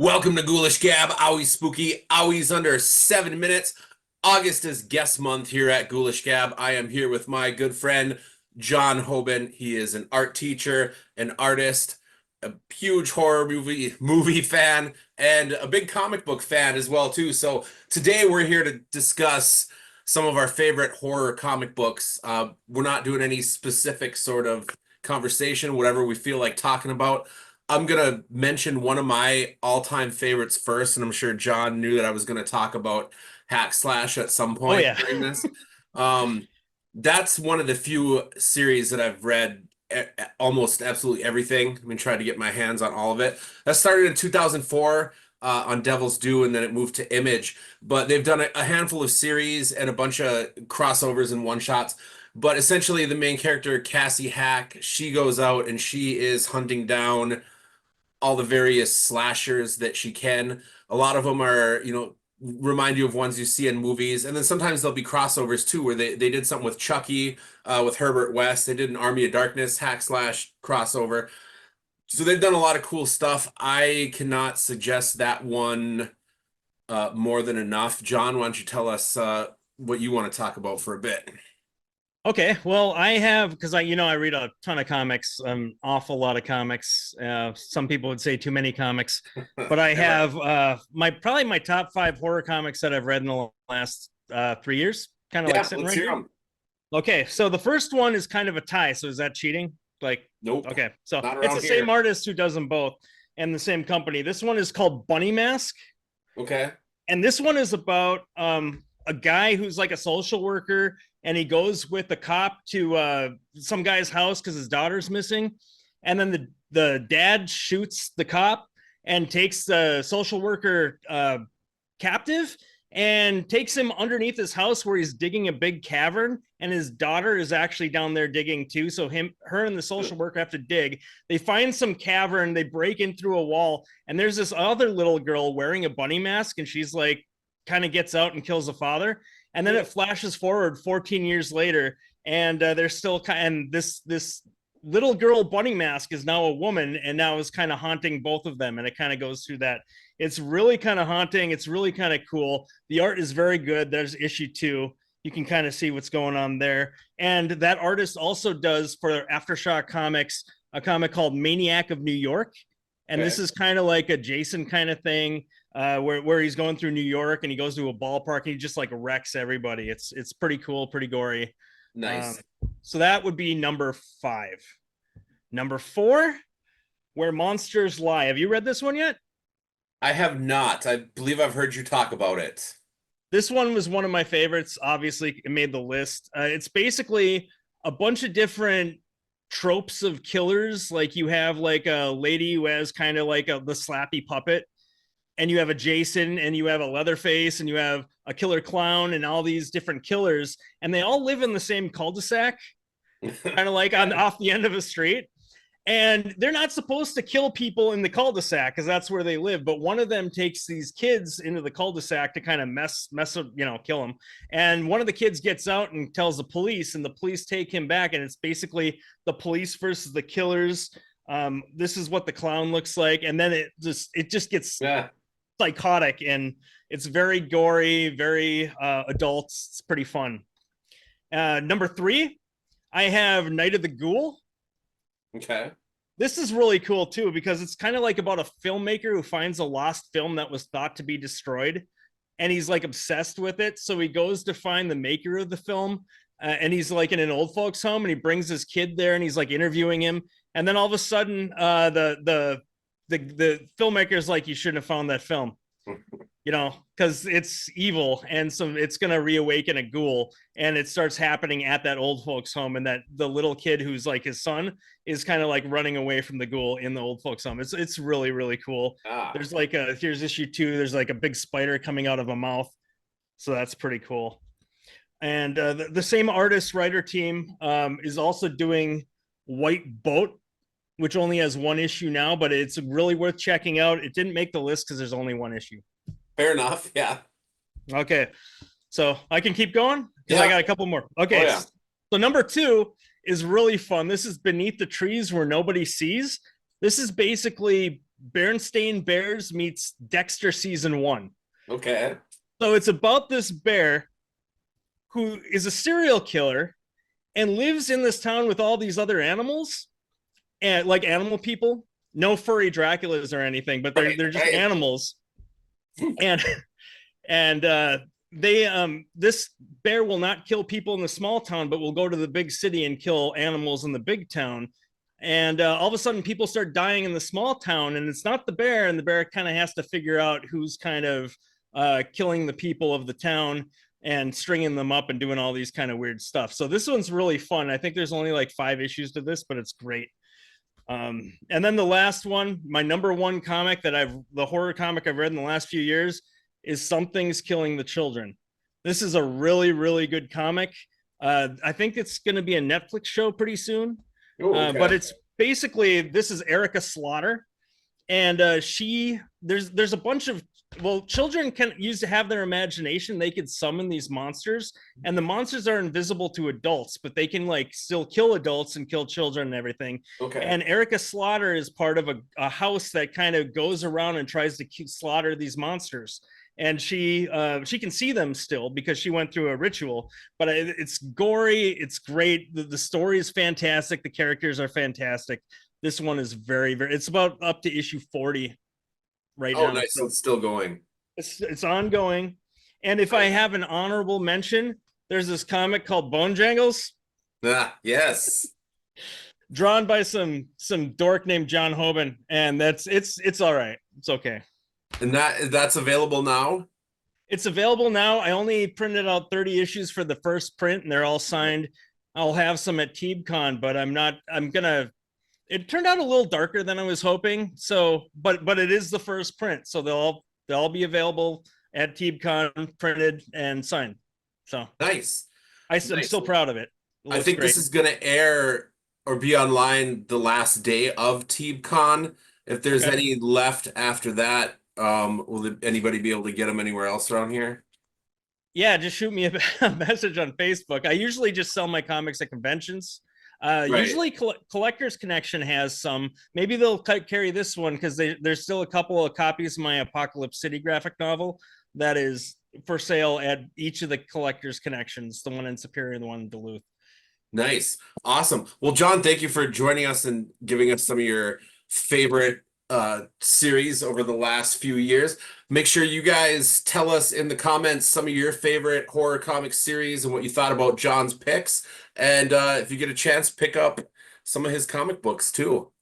Welcome to Ghoulish Gab, always spooky, always under 7 minutes. August is guest month here at Ghoulish Gab. I am here with my good friend, John Hoban. He is an art teacher, an artist, a huge horror movie fan, and a big comic book fan as well, too. So today we're here to discuss some of our favorite horror comic books. We're not doing any specific sort of conversation, whatever we feel like talking about. I'm gonna mention one of my all-time favorites first, and I'm sure John knew that I was gonna talk about Hack Slash at some Oh point yeah. during this. Um, that's one of the few series that I've read almost absolutely everything. I've been trying to get my hands on all of it. That started in 2004 on Devil's Due, and then it moved to Image. But they've done a handful of series and a bunch of crossovers and one-shots. But essentially, the main character, Cassie Hack, she goes out and she is hunting down all the various slashers that she can. A lot of them are, remind you of ones you see in movies. And then sometimes there'll be crossovers too, where they did something with Chucky, with Herbert West. They did an Army of Darkness hack slash crossover. So they've done a lot of cool stuff. I cannot suggest that one more than enough. John, why don't you tell us what you want to talk about for a bit? Okay. Well, I have because I read a ton of comics, an awful lot of comics. Some people would say too many comics, but I Right. have my top five horror comics that I've read in the last 3 years. Kind of like Yeah, sitting let's right hear here. them. Okay, so the first one is kind of a tie. So is that cheating? Like, Nope, okay, so not it's around the same here. artist who does them both and the same company. This one is called Bunny Mask. Okay. And this one is about a guy who's like a social worker, and he goes with the cop to some guy's house because his daughter's missing, and then the dad shoots the cop and takes the social worker captive and takes him underneath his house where he's digging a big cavern, and his daughter is actually down there digging too. So her and the social worker have to dig. They find some cavern, they break in through a wall, and there's this other little girl wearing a bunny mask, and she's like kind of gets out and kills the father. And then it flashes forward 14 years later, and they're still and this little girl bunny mask is now a woman and now is kind of haunting both of them, and it kind of goes through that. It's really kind of haunting. It's really kind of cool. The art is very good. There's issue 2. You can kind of see what's going on there. And that artist also does for Aftershock Comics a comic called Maniac of New York. And this Okay. is kind of like a Jason kind of thing, where he's going through New York and he goes to a ballpark and he just like wrecks everybody. It's pretty cool, pretty gory. Um, Nice. so that would be number 5. Number 4, Where Monsters Lie. Have you read this one yet? I have not. I believe I've heard you talk about it. This one was one of my favorites. Obviously, it made the list. It's basically a bunch of different tropes of killers. Like you have like a lady who has kind of like the slappy puppet, and you have a Jason, and you have a Leatherface, and you have a killer clown, and all these different killers, and they all live in the same cul-de-sac, kind of like on Okay. off the end of a street. And they're not supposed to kill people in the cul-de-sac because that's where they live, but one of them takes these kids into the cul-de-sac to kind of kill them. And one of the kids gets out and tells the police, and the police take him back, and it's basically the police versus the killers. This is what the clown looks like, and then it just gets Yeah. psychotic, and it's very gory, very adult. It's pretty fun. Number 3, I have Night of the Ghoul. Okay. This is really cool too because it's kind of like about a filmmaker who finds a lost film that was thought to be destroyed, and he's like obsessed with it. So he goes to find the maker of the film, and he's like in an old folks home, and he brings his kid there, and he's like interviewing him. And then all of a sudden, the filmmaker is like, "You shouldn't have found that film." Because it's evil, and so it's going to reawaken a ghoul, and it starts happening at that old folks home, and that the little kid who's like his son is kind of like running away from the ghoul in the old folks home. It's really, really cool. Ah, There's like here's issue 2, there's like a big spider coming out of a mouth, so that's pretty cool. And the same artist writer team is also doing White Boat, which only has one issue now, but it's really worth checking out. It didn't make the list because there's only one issue. fair enough. Yeah. Okay, so I can keep going because I Yeah. got a couple more. Oh Okay, yeah. so number 2 is really fun. This is Beneath the Trees Where Nobody Sees. This is basically Berenstain Bears meets Dexter season 1. Okay. So it's about this bear who is a serial killer and lives in this town with all these other animals and like animal people. No furry Draculas or anything, but they're just Right. animals. And they this bear will not kill people in the small town, but will go to the big city and kill animals in the big town. And all of a sudden, people start dying in the small town, and it's not the bear. And the bear kind of has to figure out who's kind of killing the people of the town and stringing them up and doing all these kind of weird stuff. So this one's really fun. I think there's only like 5 issues to this, but it's great. And then the last one, my number one comic the horror comic I've read in the last few years is Something's Killing the Children. This is a really, really good comic. I think it's going to be a Netflix show pretty soon. Ooh, okay. But it's basically, this is Erica Slaughter. And there's a bunch of, children can use to have their imagination. They could summon these monsters, and the monsters are invisible to adults, but they can like still kill adults and kill children and everything. Okay. And Erica Slaughter is part of a house that kind of goes around and tries to slaughter these monsters. And she can see them still because she went through a ritual, but it's gory. It's great. The story is fantastic. The characters are fantastic. This one is very, very, it's about up to issue 40 right now. Oh, nice. So it's still going. It's ongoing. And if I have an honorable mention, there's this comic called Bone Jangles. Ah, yes. Drawn by some dork named John Hoban. And it's all right. It's okay. And that's available now? It's available now. I only printed out 30 issues for the first print, and they're all signed. I'll have some at TeebCon, but it turned out a little darker than I was hoping. So, but it is the first print, so they'll all be available at TeebCon, printed and signed. So nice. I'm still proud of it. I think this is going to air or be online the last day of TeebCon. If there's any left after that, will anybody be able to get them anywhere else around here? Yeah, just shoot me a message on Facebook. I usually just sell my comics at conventions. Usually Collectors Connection has some. Maybe they'll carry this one because there's still a couple of copies of my Apocalypse City graphic novel that is for sale at each of the Collectors Connections, the one in Superior and the one in Duluth. Nice. Awesome. Well, John, thank you for joining us and giving us some of your favorite series over the last few years. Make sure you guys tell us in the comments some of your favorite horror comic series and what you thought about John's picks. And if you get a chance, pick up some of his comic books too.